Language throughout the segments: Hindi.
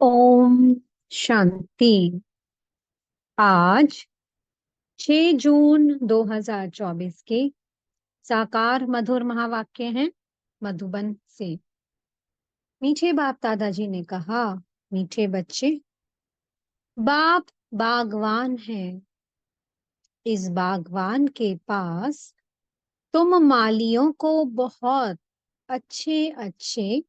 ओम शांति। आज 6 जून 2024 के साकार मधुर महावाक्य हैं मधुबन से। मीठे बाप दादाजी ने कहा, मीठे बच्चे, बाप बागवान है। इस बागवान के पास तुम मालियों को बहुत अच्छे अच्छे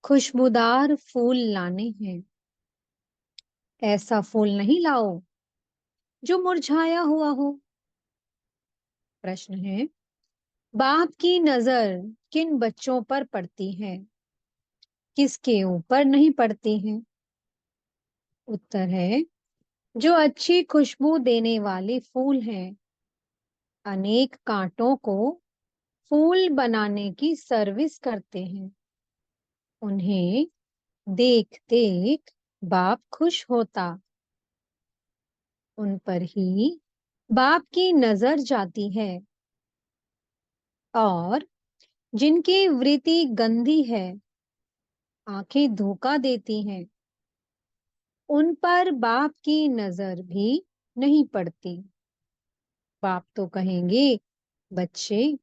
खुशबूदार फूल लाने हैं। ऐसा फूल नहीं लाओ जो मुरझाया हुआ हो। प्रश्न है, बाप की नजर किन बच्चों पर पड़ती है, किसके ऊपर नहीं पड़ती है? उत्तर है, जो अच्छी खुशबू देने वाले फूल हैं। अनेक कांटों को फूल बनाने की सर्विस करते हैं। उन्हें देख देख बाप खुश होता। उन पर ही बाप की नजर जाती है। और जिनकी वृत्ति गंदी है, आंखें धोखा देती हैं, उन पर बाप की नजर भी नहीं पड़ती। बाप तो कहेंगे, बच्चे,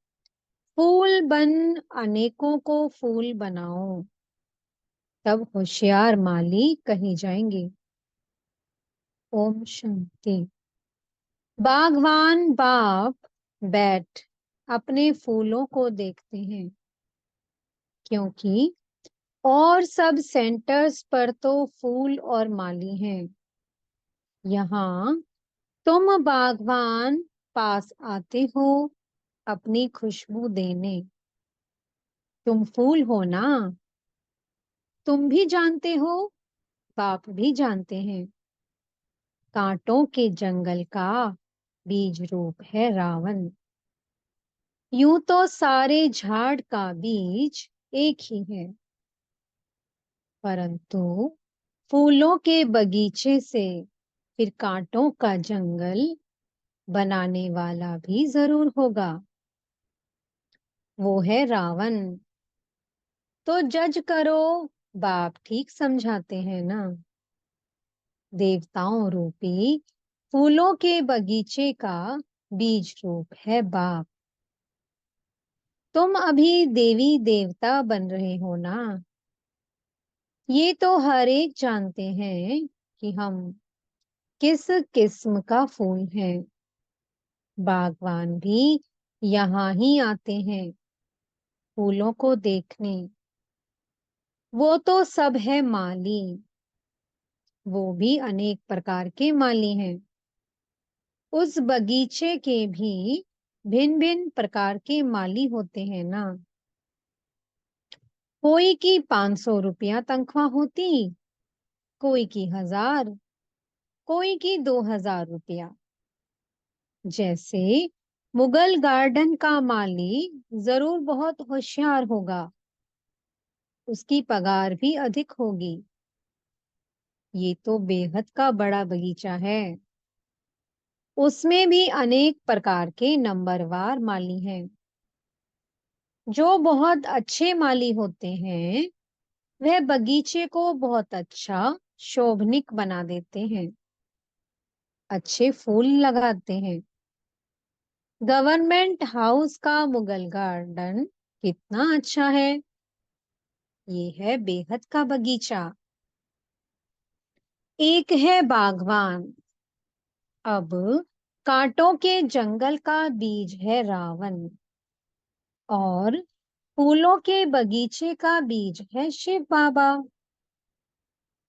फूल बन अनेकों को फूल बनाओ। तब होशियार माली कहे जाएंगे। ओम शांति। बागवान बाप बैठ अपने फूलों को देखते हैं, क्योंकि और सब सेंटर्स पर तो फूल और माली हैं। यहाँ तुम बागवान पास आते हो अपनी खुशबू देने। तुम फूल हो ना? तुम भी जानते हो, बाप भी जानते हैं। कांटों के जंगल का बीज रूप है रावण। यूं तो सारे झाड़ का बीज एक ही है, परंतु फूलों के बगीचे से फिर कांटों का जंगल बनाने वाला भी जरूर होगा। वो है रावण। तो जज करो, बाप ठीक समझाते हैं ना? देवताओं रूपी फूलों के बगीचे का बीज रूप है बाप। तुम अभी देवी देवता बन रहे हो ना? ये तो हर एक जानते हैं कि हम किस किस्म का फूल है। बागवान भी यहाँ ही आते हैं फूलों को देखने। वो तो सब है माली। वो भी अनेक प्रकार के माली हैं। उस बगीचे के भी भिन्न भिन्न प्रकार के माली होते हैं ना? कोई की 500 रुपया तनख्वाह होती, कोई की 1000, कोई की 2000 रुपया। जैसे मुगल गार्डन का माली जरूर बहुत होशियार होगा, उसकी पगार भी अधिक होगी। ये तो बेहद का बड़ा बगीचा है। उसमें भी अनेक प्रकार के नंबरवार माली हैं। जो बहुत अच्छे माली होते हैं, वह बगीचे को बहुत अच्छा शोभनिक बना देते हैं, अच्छे फूल लगाते हैं। गवर्नमेंट हाउस का मुगल गार्डन कितना अच्छा है। ये है बेहद का बगीचा। एक है बागवान। अब कांटों के जंगल का बीज है रावण। और फूलों के बगीचे का बीज है शिव बाबा।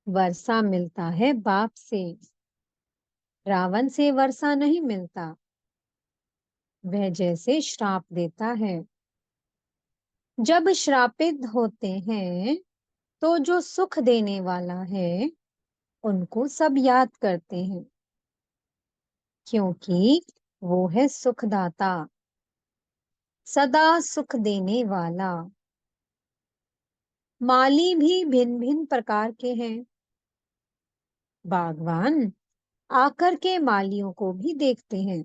वर्षा मिलता है बाप से, रावण से वर्षा नहीं मिलता। वह जैसे श्राप देता है। जब श्रापित होते हैं तो जो सुख देने वाला है उनको सब याद करते हैं, क्योंकि वो है सुखदाता, सदा सुख देने वाला। माली भी भिन्न भिन्न प्रकार के हैं। बागवान आकर के मालियों को भी देखते हैं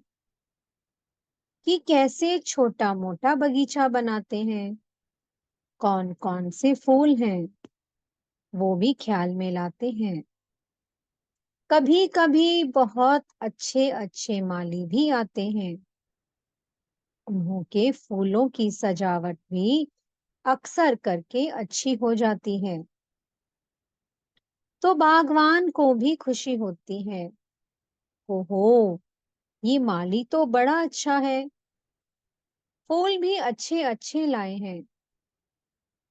कि कैसे छोटा मोटा बगीचा बनाते हैं, कौन कौन से फूल हैं। वो भी ख्याल में लाते हैं। कभी कभी बहुत अच्छे अच्छे माली भी आते हैं। उन्हों के फूलों की सजावट भी अक्सर करके अच्छी हो जाती है, तो बागवान को भी खुशी होती है। ओहो, ये माली तो बड़ा अच्छा है, फूल भी अच्छे अच्छे लाए हैं।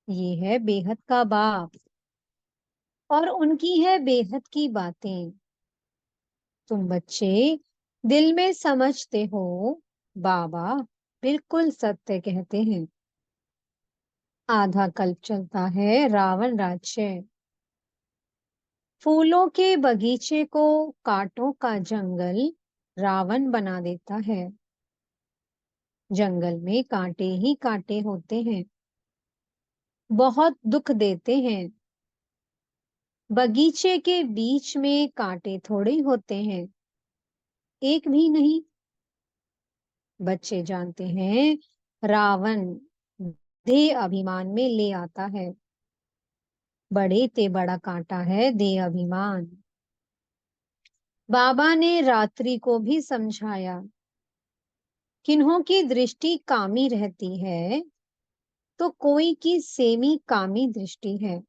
ये है बेहद का बाप, और उनकी है बेहद की बातें। तुम बच्चे दिल में समझते हो, बाबा बिल्कुल सत्य कहते हैं। आधा कल्प चलता है रावण राज्य। फूलों के बगीचे को कांटों का जंगल रावण बना देता है। जंगल में कांटे ही कांटे होते हैं, बहुत दुख देते हैं। बगीचे के बीच में कांटे थोड़े होते हैं, एक भी नहीं। बच्चे जानते हैं, रावण देह अभिमान में ले आता है। बड़े ते बड़ा कांटा है देह अभिमान। बाबा ने रात्रि को भी समझाया, किन्हों की दृष्टि कामी रहती है तो कोई की सेमी कामी दृष्टि है।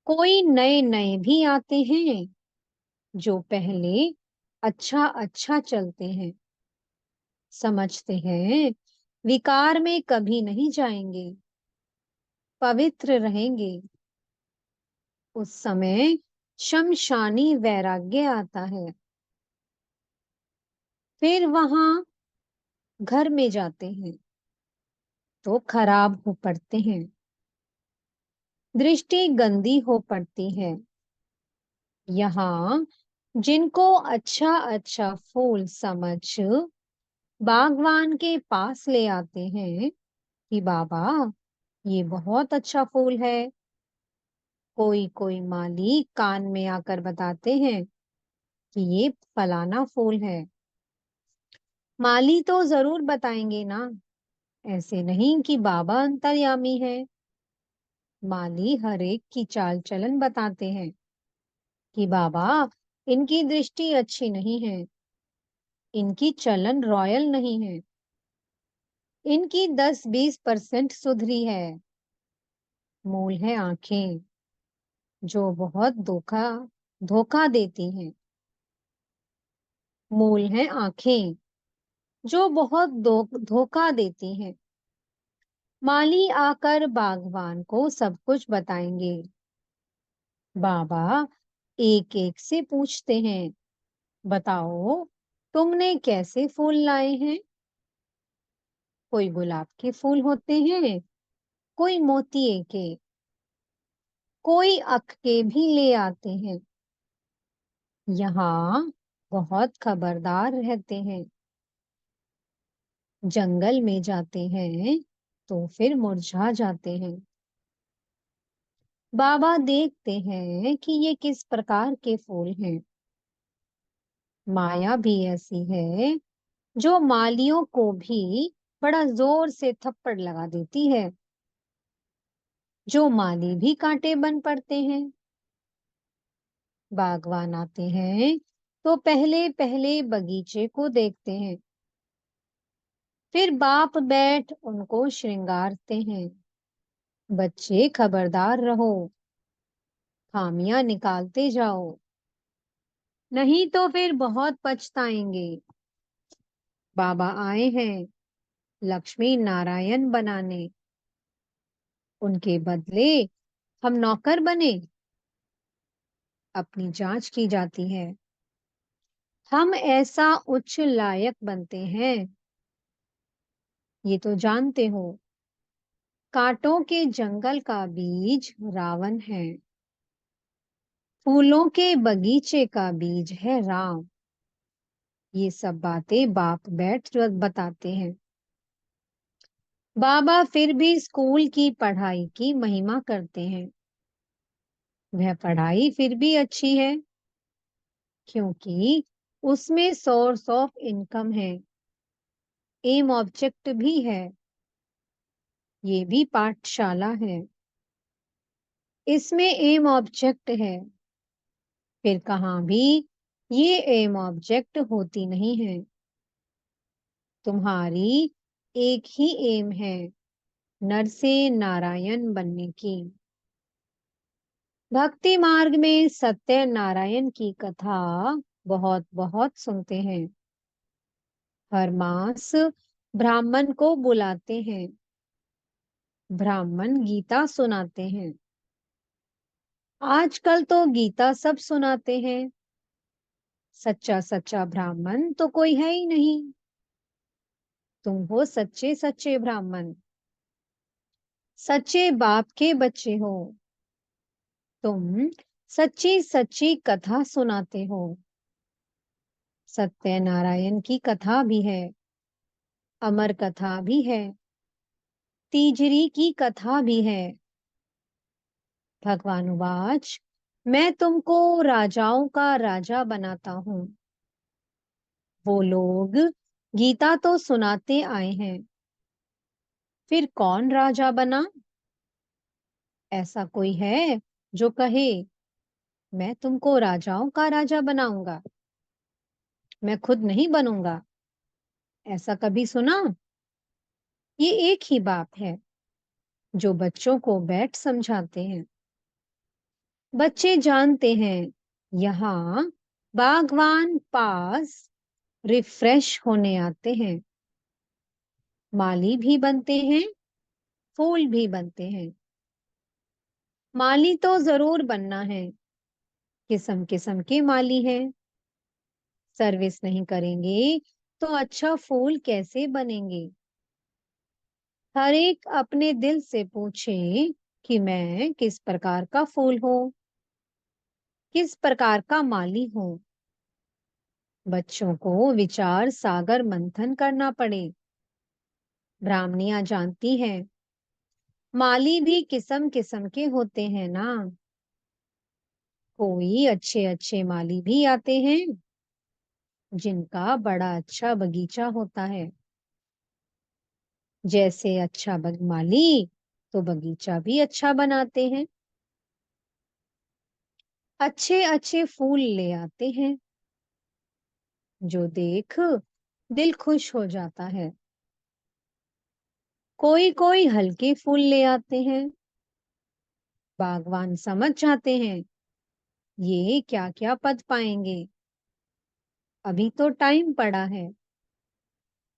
कोई नए नए भी आते हैं जो पहले अच्छा अच्छा चलते हैं, समझते हैं विकार में कभी नहीं जाएंगे, पवित्र रहेंगे। उस समय शमशानी वैराग्य आता है। फिर वहां घर में जाते हैं तो खराब हो पड़ते हैं, दृष्टि गंदी हो पड़ती है। यहाँ जिनको अच्छा अच्छा फूल समझ बागवान के पास ले आते हैं कि बाबा ये बहुत अच्छा फूल है। कोई कोई माली कान में आकर बताते हैं कि ये फलाना फूल है। माली तो जरूर बताएंगे ना, ऐसे नहीं कि बाबा अंतर्यामी है। माली हर एक की चाल चलन बताते हैं कि बाबा इनकी दृष्टि अच्छी नहीं है, इनकी चलन रॉयल नहीं है, इनकी 10-20% सुधरी है। मूल है आंखें, जो बहुत धोखा धोखा देती हैं। मूल है आंखें जो बहुत धोखा देती हैं। माली आकर बागवान को सब कुछ बताएंगे। बाबा एक एक से पूछते हैं, बताओ तुमने कैसे फूल लाए हैं। कोई गुलाब के फूल होते हैं, कोई मोतिये के, कोई अख के भी ले आते हैं। यहाँ बहुत खबरदार रहते हैं। जंगल में जाते हैं तो फिर मुरझा जाते हैं। बाबा देखते हैं कि ये किस प्रकार के फूल हैं। माया भी ऐसी है जो मालियों को भी बड़ा जोर से थप्पड़ लगा देती है, जो माली भी कांटे बन पड़ते हैं। बागवान आते हैं तो पहले पहले बगीचे को देखते हैं, फिर बाप बैठ उनको श्रृंगारते हैं। बच्चे खबरदार रहो, खामियां निकालते जाओ, नहीं तो फिर बहुत पछताएंगे। बाबा आए हैं लक्ष्मी नारायण बनाने, उनके बदले हम नौकर बने। अपनी जांच की जाती है, हम ऐसा उच्च लायक बनते हैं। ये तो जानते हो, कांटों के जंगल का बीज रावण है, फूलों के बगीचे का बीज है राम। ये सब बातें बाप बैठ बताते हैं। बाबा फिर भी स्कूल की पढ़ाई की महिमा करते हैं। वह पढ़ाई फिर भी अच्छी है, क्योंकि उसमें सोर्स ऑफ इनकम है, एम ऑब्जेक्ट भी है। ये भी पाठशाला है। इसमें एम ऑब्जेक्ट है। फिर कहाँ भी ये एम ऑब्जेक्ट होती नहीं है। तुम्हारी एक ही एम है, नर से नारायण बनने की। भक्ति मार्ग में सत्य नारायण की कथा बहुत बहुत सुनते हैं। हर मास ब्राह्मण को बुलाते हैं। ब्राह्मण गीता सुनाते हैं। आजकल तो गीता सब सुनाते हैं। सच्चा सच्चा ब्राह्मण तो कोई है ही नहीं। तुम हो सच्चे सच्चे ब्राह्मण। सच्चे बाप के बच्चे हो। तुम सच्ची सच्ची कथा सुनाते हो। सत्यनारायण की कथा भी है। अमर कथा भी है। तीजरी की कथा भी है। भगवानुवाच, मैं तुमको राजाओं का राजा बनाता हूँ। वो लोग गीता तो सुनाते आए हैं। फिर कौन राजा बना? ऐसा कोई है जो कहे मैं तुमको राजाओं का राजा बनाऊंगा? मैं खुद नहीं बनूंगा। ऐसा कभी सुना? ये एक ही बाप है जो बच्चों को बैठ समझाते हैं। बच्चे जानते हैं यहाँ बागवान पास रिफ्रेश होने आते हैं। माली भी बनते हैं, फूल भी बनते हैं। माली तो जरूर बनना है। किस्म किस्म के माली हैं। सर्विस नहीं करेंगे तो अच्छा फूल कैसे बनेंगे? हर एक अपने दिल से पूछे कि मैं किस प्रकार का फूल हूँ, किस प्रकार का माली हूँ। बच्चों को विचार सागर मंथन करना पड़े। ब्राह्मणियां जानती हैं माली भी किस्म किस्म के होते हैं ना। कोई अच्छे अच्छे माली भी आते हैं जिनका बड़ा अच्छा बगीचा होता है। जैसे अच्छा माली तो बगीचा भी अच्छा बनाते हैं। अच्छे अच्छे फूल ले आते हैं जो देख दिल खुश हो जाता है। कोई कोई हल्के फूल ले आते हैं। बागवान समझ जाते हैं ये क्या क्या पद पाएंगे। अभी तो टाइम पड़ा है।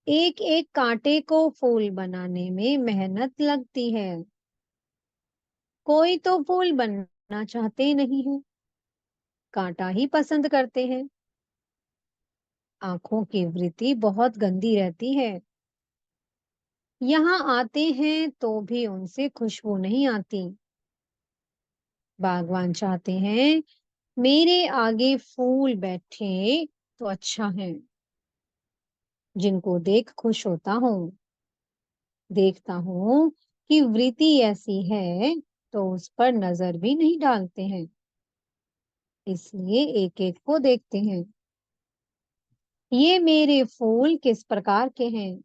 एक एक कांटे को फूल बनाने में मेहनत लगती है। कोई तो फूल बनना चाहते ही नहीं है, कांटा ही पसंद करते हैं। आंखों की वृत्ति बहुत गंदी रहती है। यहाँ आते हैं तो भी उनसे खुशबू नहीं आती। बागवान चाहते हैं मेरे आगे फूल बैठे तो अच्छा है, जिनको देख खुश होता हूँ। देखता हूँ कि वृत्ति ऐसी है तो उस पर नजर भी नहीं डालते हैं। इसलिए एक एक को देखते हैं। ये मेरे फूल किस प्रकार के हैं,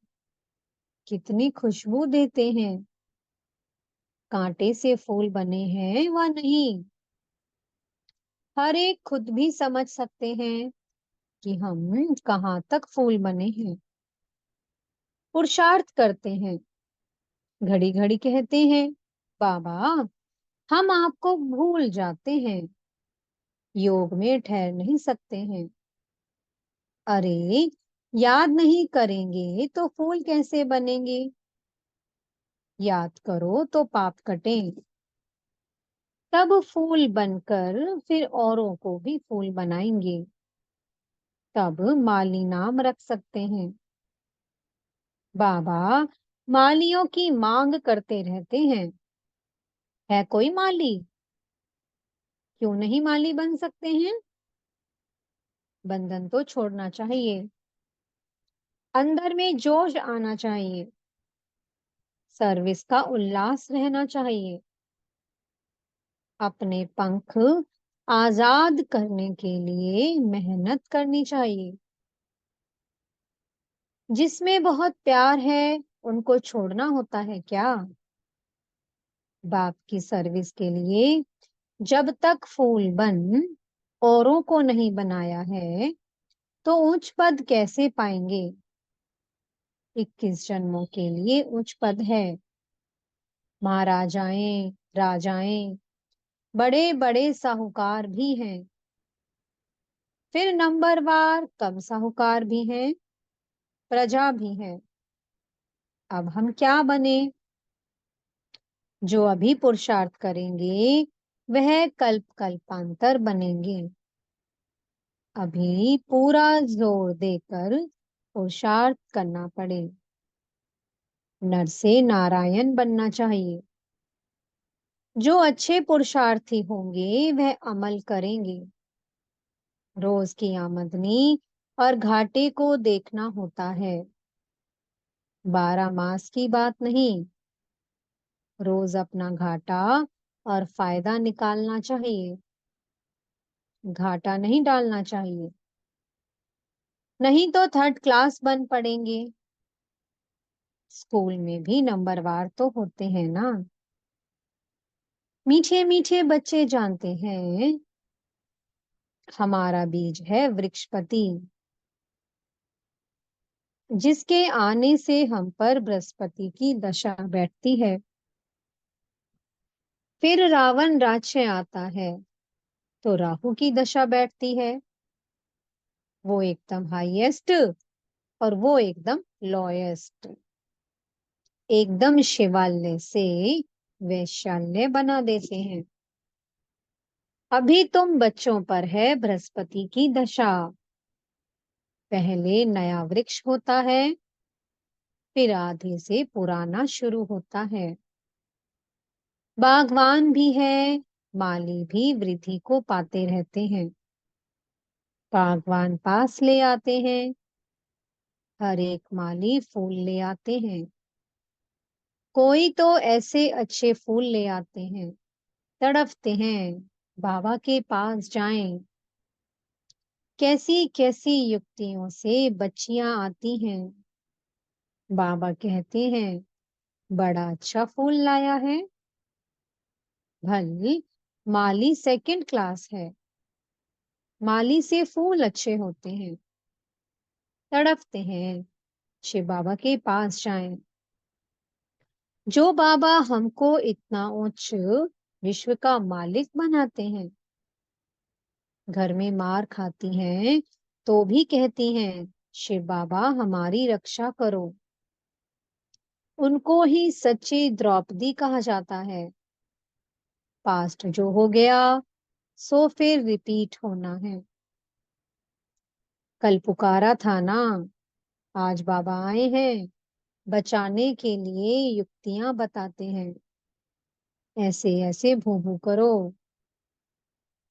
कितनी खुशबू देते हैं, कांटे से फूल बने हैं व नहीं। हर एक खुद भी समझ सकते हैं कि हम कहाँ तक फूल बने हैं। पुरुषार्थ करते हैं। घड़ी घड़ी कहते हैं बाबा हम आपको भूल जाते हैं, योग में ठहर नहीं सकते हैं। अरे याद नहीं करेंगे तो फूल कैसे बनेंगे? याद करो तो पाप कटे। तब फूल बनकर फिर औरों को भी फूल बनाएंगे। तब माली नाम रख सकते हैं। बाबा मालियों की मांग करते रहते हैं। है कोई माली? क्यों नहीं माली बन सकते हैं? बंधन तो छोड़ना चाहिए। अंदर में जोश आना चाहिए। सर्विस का उल्लास रहना चाहिए। अपने पंख आजाद करने के लिए मेहनत करनी चाहिए। जिसमें बहुत प्यार है उनको छोड़ना होता है क्या? बाप की सर्विस के लिए जब तक फूल बन औरों को नहीं बनाया है तो उच्च पद कैसे पाएंगे। 21 जन्मों के लिए उच्च पद है। महाराजाएं, राजाएं, बड़े बड़े साहूकार भी हैं। फिर नंबरवार कम साहूकार भी हैं, प्रजा भी है। अब हम क्या बने। जो अभी पुरुषार्थ करेंगे वह कल्प कल्पांतर बनेंगे। अभी पूरा जोर देकर पुरुषार्थ करना पड़े। नर से नारायण बनना चाहिए। जो अच्छे पुरुषार्थी होंगे वह अमल करेंगे। रोज की आमदनी और घाटे को देखना होता है। 12 मास की बात नहीं। रोज अपना घाटा और फायदा निकालना चाहिए, घाटा नहीं डालना चाहिए। नहीं तो थर्ड क्लास बन पड़ेंगे। स्कूल में भी नंबरवार तो होते हैं ना। मीठे मीठे बच्चे जानते हैं हमारा बीज है वृक्षपति, जिसके आने से हम पर बृहस्पति की दशा बैठती है। फिर रावण राज्य आता है तो राहु की दशा बैठती है। वो एकदम हाईएस्ट और वो एकदम लोएस्ट। एकदम शिवालय से वैशाल्य बना देते हैं। अभी तुम बच्चों पर है बृहस्पति की दशा। पहले नया वृक्ष होता है, फिर आधे से पुराना शुरू होता है। बागवान भी है, माली भी वृद्धि को पाते रहते हैं। बागवान पास ले आते हैं, हर एक माली फूल ले आते हैं। कोई तो ऐसे अच्छे फूल ले आते हैं, तड़पते हैं बाबा के पास जाएं। कैसी कैसी युक्तियों से बच्चियां आती हैं। बाबा कहते हैं बड़ा अच्छा फूल लाया है। भल माली सेकंड क्लास है, माली से फूल अच्छे होते हैं। तड़पते हैं शिव बाबा के पास जाएं। जो बाबा हमको इतना उच्च विश्व का मालिक बनाते हैं, घर में मार खाती हैं तो भी कहती हैं शिव बाबा हमारी रक्षा करो। उनको ही सच्ची द्रौपदी कहा जाता है। पास्ट जो हो गया सो फिर रिपीट होना है। कल पुकारा था ना, आज बाबा आए हैं, बचाने के लिए युक्तियां बताते हैं। ऐसे ऐसे भू भू करो।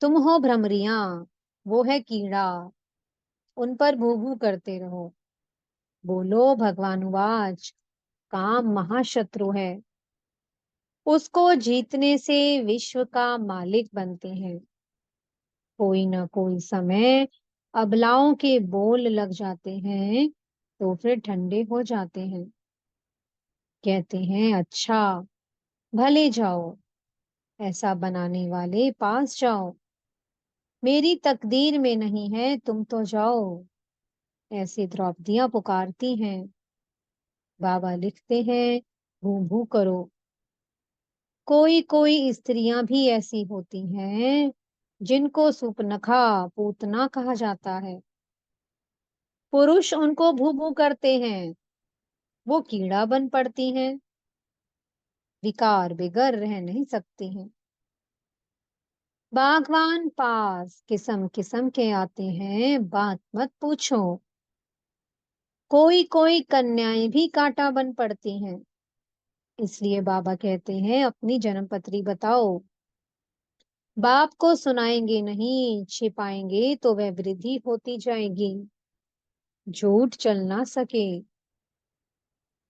तुम हो भ्रमरियां, वो है कीड़ा, उन पर भू भू करते रहो। बोलो भगवानुवाच, काम महाशत्रु है, उसको जीतने से विश्व का मालिक बनते हैं। कोई ना कोई समय अबलाओं के बोल लग जाते हैं तो फिर ठंडे हो जाते हैं। कहते हैं अच्छा, भले जाओ, ऐसा बनाने वाले पास जाओ। मेरी तकदीर में नहीं है तुम तो जाओ। ऐसे द्रौपदियां पुकारती हैं। बाबा लिखते हैं भू भू करो। कोई कोई स्त्रियां भी ऐसी होती हैं जिनको सुपनखा पूतना कहा जाता है। पुरुष उनको भू भू करते हैं, वो कीड़ा बन पड़ती हैं। विकार बिगर रह नहीं सकती हैं। बागवान पास किस्म किस्म के आते हैं, बात मत पूछो। कोई कोई कन्याएं भी कांटा बन पड़ती हैं। इसलिए बाबा कहते हैं अपनी जन्मपत्री बताओ। बाप को सुनाएंगे नहीं, छिपाएंगे तो वह वृद्धि होती जाएगी। झूठ चल ना सके,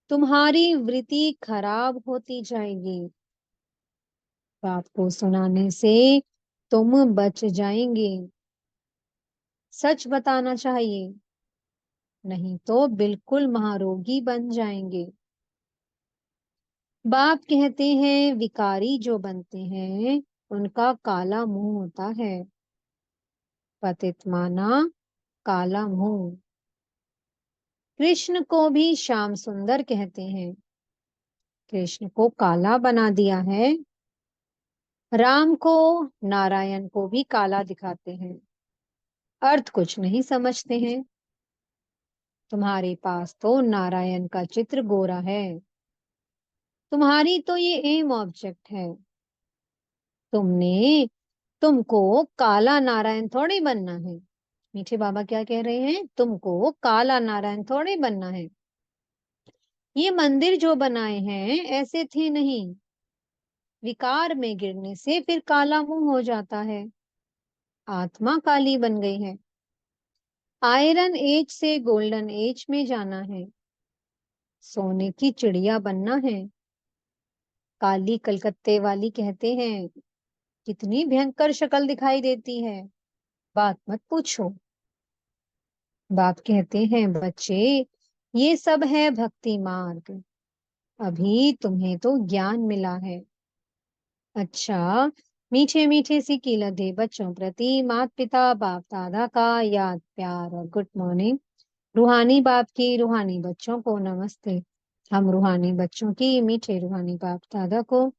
तुम्हारी वृत्ति खराब होती जाएगी। बाप को सुनाने से तुम बच जाएंगे। सच बताना चाहिए, नहीं तो बिल्कुल महारोगी बन जाएंगे। बाप कहते हैं विकारी जो बनते हैं उनका काला मुंह होता है। पतित माना काला मुंह। कृष्ण को भी श्याम सुंदर कहते हैं। कृष्ण को काला बना दिया है। राम को, नारायण को भी काला दिखाते हैं। अर्थ कुछ नहीं समझते हैं। तुम्हारे पास तो नारायण का चित्र गोरा है। तुम्हारी तो ये एम ऑब्जेक्ट है। तुमको काला नारायण थोड़ी बनना है। मीठे बाबा क्या कह रहे हैं? तुमको काला नारायण थोड़ी बनना है। ये मंदिर जो बनाए हैं ऐसे थे नहीं। विकार में गिरने से फिर काला मुंह हो जाता है। आत्मा काली बन गई है। आयरन एज से गोल्डन एज में जाना है। सोने की चिड़िया बनना है। काली कलकत्ते वाली कहते हैं कितनी भयंकर शक्ल दिखाई देती है, बात मत पूछो। बाप कहते हैं बच्चे, ये सब है भक्ति मार्ग। अभी तुम्हें तो ज्ञान मिला है। अच्छा, मीठे मीठे सी कीलते बच्चों प्रति माता पिता बाप दादा का याद प्यार और गुड मॉर्निंग। रूहानी बाप की रूहानी बच्चों को नमस्ते। हम रूहानी बच्चों की मीठे रूहानी बाप दादा को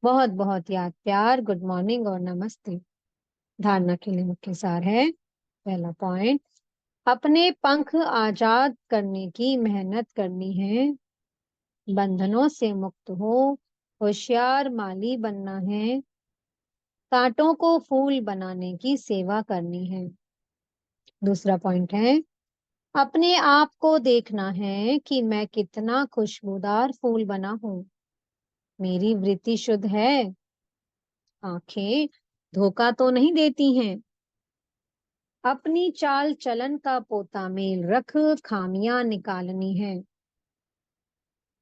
बहुत बहुत याद प्यार, गुड मॉर्निंग और नमस्ते। धारणा के लिए मुख्य सार है। पहला पॉइंट, अपने पंख आजाद करने की मेहनत करनी है। बंधनों से मुक्त हो होशियार माली बनना है। कांटों को फूल बनाने की सेवा करनी है। दूसरा पॉइंट है, अपने आप को देखना है कि मैं कितना खुशबूदार फूल बना हूं। मेरी वृत्ति शुद्ध है। आंखें धोखा तो नहीं देती हैं। अपनी चाल चलन का पोता मेल रख खामियां निकालनी है।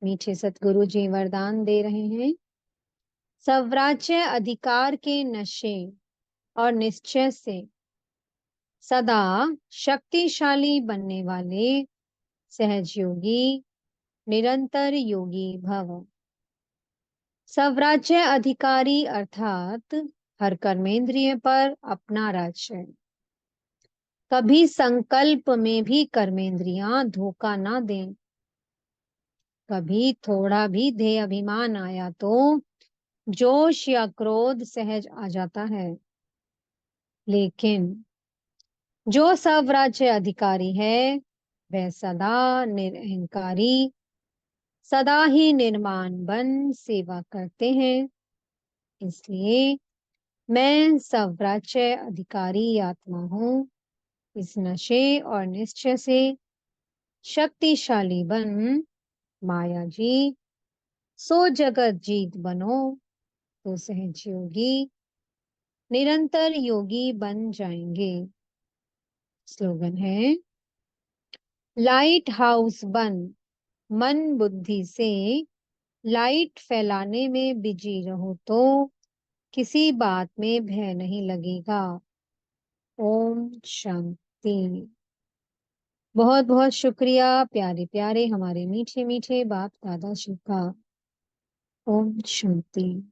मीठे सतगुरु जी वरदान दे रहे हैं। स्वराज्य अधिकार के नशे और निश्चय से सदा शक्तिशाली बनने वाले सहजयोगी निरंतर योगी भव। स्वराज्य अधिकारी अर्थात हर कर्मेंद्रिय पर अपना राज्य। कभी संकल्प में भी कर्मेंद्रियां धोखा ना दें। कभी थोड़ा भी ध्येय अभिमान आया तो जोश या क्रोध सहज आ जाता है। लेकिन जो स्वराज्य अधिकारी है वह सदा निरहंकारी, सदा ही निर्माण बन सेवा करते हैं। इसलिए मैं स्वराज्य अधिकारी आत्मा हूँ। इस नशे और निश्चय से शक्तिशाली बन माया जी सो जगत जीत बनो तो सहज योगी निरंतर योगी बन जाएंगे। स्लोगन है, लाइट हाउस बन मन बुद्धि से लाइट फैलाने में बिजी रहो तो किसी बात में भय नहीं लगेगा। ओम शांति। बहुत बहुत शुक्रिया प्यारे प्यारे हमारे मीठे मीठे बाप दादा जी का। ओम शांति।